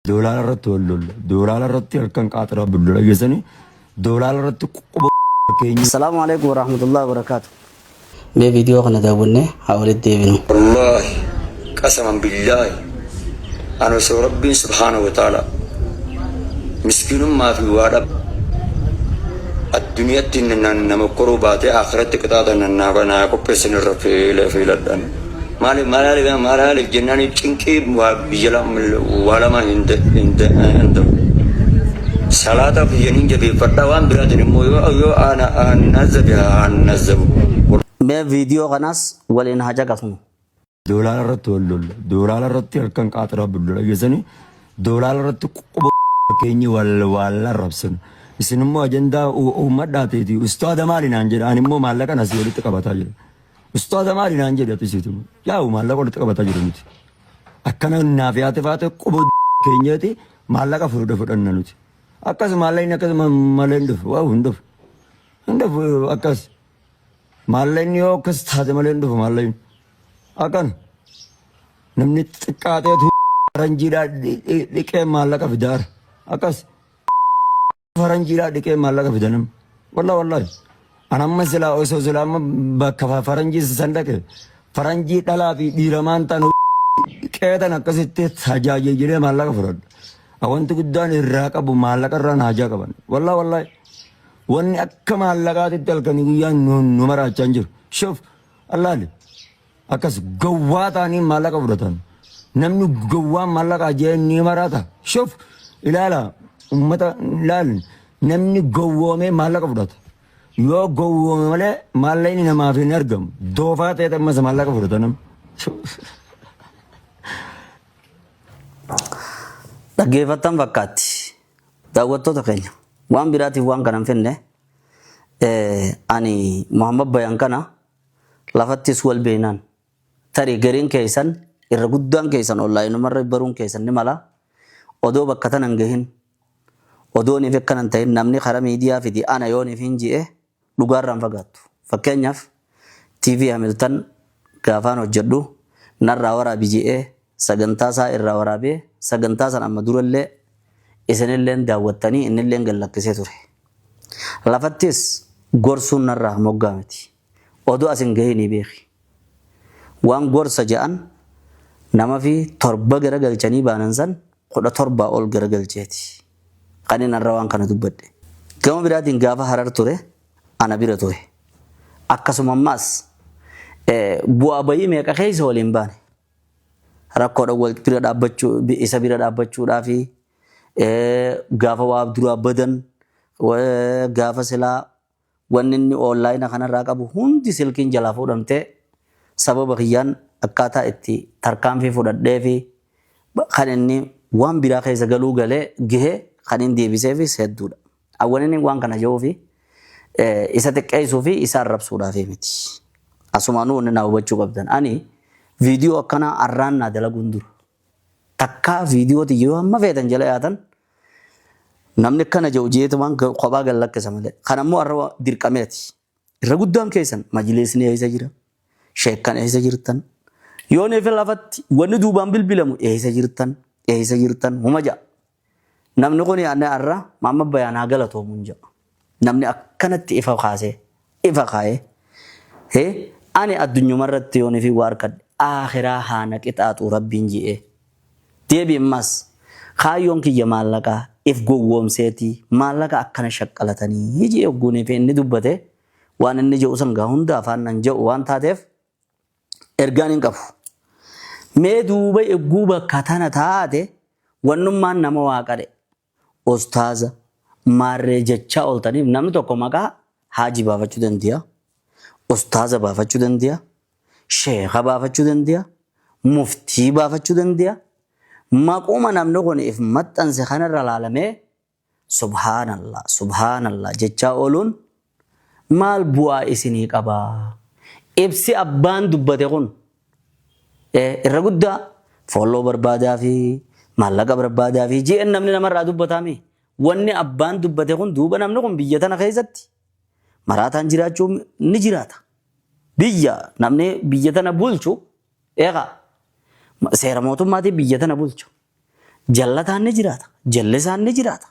دولار رت ولول دولار رت يركن قاطرة بالله يزني دولار رت كيني. السلام عليكم ورحمة الله وبركاته. بفيديو قناة داولنا حاول الديبنو. والله قسما بالله أنا سو ربي سبحانه وتعالى مسكين ما في وارب الدنيا تننا نمكروبات آخرت كتاتا ننا كوبسن الرفيل في لدن مالي جناني تشنكي بيجلا ولا ما عند صلاة في ينين جبي فتوان برادني مو يو أنا نزب ما فيديو قناص ولا إنهاجا قسمه دولار رت ولول دولار رت يركن قاطرة بالله يزني دولار رت كيني ولا ربسن isinimmoo ajandaa uummadhaatiiti ustaada maali naan jedha ani immoo maallaqa nas walitti qabataa jira ustaada maali naan jedha tisiitu yaa maallaqa walitti qabataa jiru nuti akkana naaf yaate faate qubo keenyati maallaqa fudhanna nuti akkas maallaqni akkas malee ndufu waa hundufu akkas maallaqni yoo akkas taate malee ndufu maallaqni akkan namni xiqqaateetu faranjiidhaa dhiqee maallaqa fidaara akkas فرنجي لا دكي مالك في دنم والله أنا مثلا أوسو سلام بكفا فرنجي سندك فرنجي تلا في ديرمان تانو كذا نكسيت سجاج يجري مالك فرد أوان تقدان الرّاك أبو مالك الرّان هاجا كمان والله واني أكّا مالك تتل كنيجيا نمرة چنجر شوف الله لي أكّس قوّاتاني مالك فردان نمنو قوّا مالك أجي نمرة شوف إلالا ummata laal namni gowwoomee maallaqa fudhata yoo gowwoome malee maallaqni namaaf hin argamu doofaa ta'e ammas maallaqa fudhata nam dhaggeeffattan fakkaatti daawwattoota keenya waan biraatiif waan kana hin finne ani Muhammad Bayaan kana lafattis wal beenaan tarii gariin keessan irra guddaan keessan onlaayinumarra baruun keessan ni mala odoo bakka tan hin gahin odooni fekkanan ta'in namni karaa miidiyaa fidi ana yoon ifin ji'e dhugaarraan fagaattu fakkeenyaaf TV Hamilton gaafaan hojjedhu narraa waraabi ji'e sagantaa isaa irraa waraabee sagantaa san amma durallee isinilleen daawwattanii innilleen gallakkisee ture lafattis gorsuun narraa moggaa miti odoo asin gahini beeki waan gorsa ja'an nama fi torba garagalchanii baanan san 17 ol garagalcheeti qanin arrawaan kana dubbadde gama biraatiin gaafa harar ture ana bira ture akkasuma ammas bu'aa bayii meeqa keessa waliin baane rakkoodha wal bira dhaabbachuu isa bira dhaabbachuudhaa fi gaafa waa duraa badan gaafa silaa wanni inni onlaayina kanarraa qabu hundi silkiin jalaa fuudhamtee sababa kiyyaan akkaataa itti tarkaanfii fudhadhee fi kan inni waan biraa keessa galuu galee gahee kan inni deebiseefis hedduudha. Awwaanni waan kana jedhuu fi isa xiqqeessuu fi isa arrabsuudhaaf miti. Asumaanuu inni na hubachuu qabdan. Ani viidiyoo akkana arraan naa dalaguun dura. Takkaa viidiyooti yoo amma feetan jala yaatan namni akkana jedhu jeetumaan kophaa gallakkisa malee. Kan ammoo arra dirqameeti. Irra guddaan keessan majlisni eessa jira? Sheekkan eessa jirtan? Yoo neefi lafatti wanni duubaan bilbilamu eessa jirtan? Huma ja'a. namni kun yaadne arra Muhammad Bayaan haa galatoomuun jedha namni akkanatti ifa kaa'ee ani addunyumarratti yoonii fi waa harkadhe akhiraa haana qixaaxu rabbiin ji'ee deebiin mas kaayyoon kiyya maallaqaa if gowwoomseetii maallaqa akkana shaqqalatanii ji'ee ogguunii fi inni dubbate waan inni jedhu sangaa hunda afaan nan jedhu waan taateef ergaan hin qabu mee duuba egguu bakka tana taate wannummaan nama waaqadhe Ustaaza maarree jechaa ooltaniif namni tokko maqaa haajii baafachuu danda'a. Ustaaza baafachuu danda'a. Sheekha baafachuu danda'a. Muftii baafachuu danda'a. Maquma namni kun if maxxanse kanarra laalamee subhaanallah jechaa ooluun maal bu'aa isinii qabaa? Ibsi abbaan dubbate kun irra guddaa folloo barbaadaa fi maallaqa barbaadaa fi ji'een namni namarraa dubbatame wanni abbaan dubbate kun duuba namni kun biyya tana keessatti maraataan jiraachuu ni jiraata biyya namni biyya tana bulchu eega seera mootummaatiin biyya tana bulchu jallataan ni jiraata, jallisaan ni jiraata.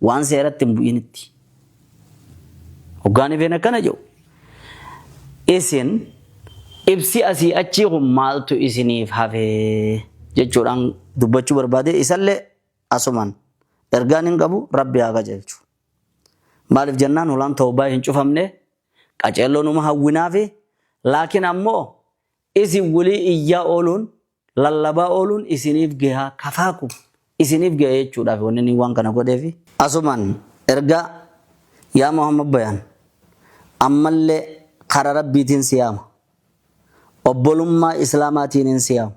Waan seeratti hin bu'initti. Hoggaanii feena kana jedhu. Isin ibsi asii achii kun maaltu isiniif hafee jechuudhaan dubbachuu barbaade isallee asumaan ergaan hin qabu rabbi haa qajeelchu. Maaliif jennaan hulaan tawbaa hin cufamne qaceelloo numa hawwinaafi laakiin ammoo isin walii iyyaa ooluun lallabaa ooluun isiniif gahaa kafaaku isiniif gahee jechuudhaaf wanni inni waan kana godheefi. Asumaan ergaa yaa Muhammad Bayaan ammallee karaa rabbiitiin siyaama. Obbolummaa islaamaatiin siyaama.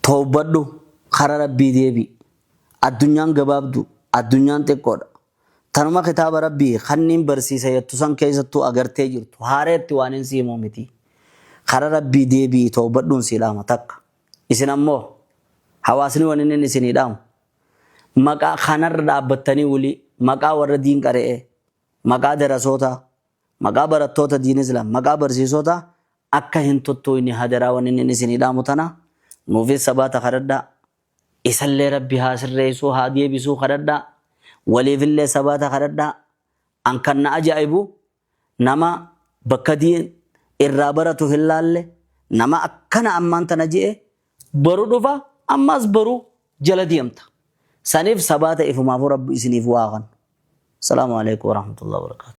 Tawbadhu karaa rabbii deebi. Addunyaan gabaabdu, addunyaan xiqqoodha. Tanuma kitaaba rabbii kanniin barsiisa jettu san keessattuu agartee jirtu haareetti waan hin siimuu miti. Karaa rabbii deebii tawbadhuun siidhaama takka. Isin ammoo hawaasni waan inni isinii dhaamu. Maqaa kanarra dhaabbattanii walii maqaa warra diin qare'ee maqaa darasootaa maqaa barattoota diin islaam maqaa barsiisota akka hin tuttuuyne hadaraa waan inni isinii dhaamu tana nuufis sabaata kadhadhaa isallee rabbi haa sirreessuu haa deebisuu kadhadhaa waliifillee sabaata kadhadhaa an kan na ajaa'ibu nama bakka diin irraa baratu hin laalle nama akkana ammaan tana je'e baru dhufa ammas baru jala deemta saniif sabaata ifumaafuu rabbi isiniif waaqan. Salaamu alaikum warahmatullahi wabarakatuh.